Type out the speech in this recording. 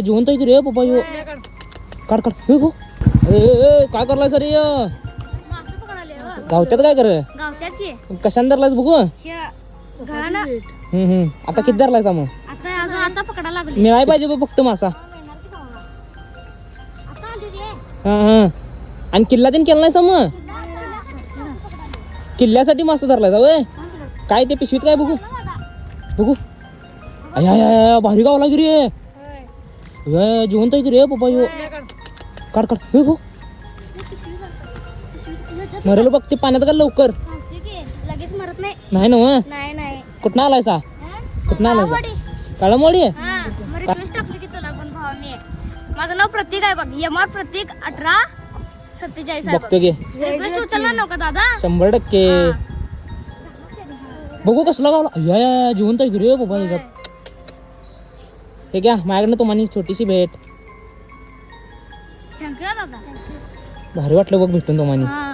जिवंत आहे की रे पप्पा यो. काढ काढ हे गो. काय करलाय सर गावत्यात काय कर गावत्यात की कशाने धरलायस बघू. घराला आता किती धरलायस मग. आता अजून आता पकडा लागली. मिळाय पाहिजे बघ फक्त मासा. आता आली रे. हा आणि किल्ला तीन केला नाही मग. किल्ल्यासाठी मासा धरलाय वय. काय ते पिशवीत काय बघू बघू. अया भारी गावला की रे. जिवंत आहे की रे पप्पा यो. काढ काढ हे गो. मरेल बघ ते पाण्यात का लवकर. लगेच मरत नाही. नाही ना नाही नाही. कुठं आलायसा. कुठं आलायसा काळामोडी. हा मग रिक्वेस्ट टाकली की तुला पण भावा मी. माझं नाव प्रतीक आहे बघ. यमार प्रतीक 1847 आहे बघतो घे. रिक्वेस्ट उचलणार नव्हता दादा. 100%. बघू कसला गावला. अय्या जिवंत आहे की रे बाबा ह्याच्यात. हे घ्या माझ्याकडनं तुम्हाला छोटीशी भेट. थँक्यू दादा. भारी वाटलं बघ भेटून तुम्हाला.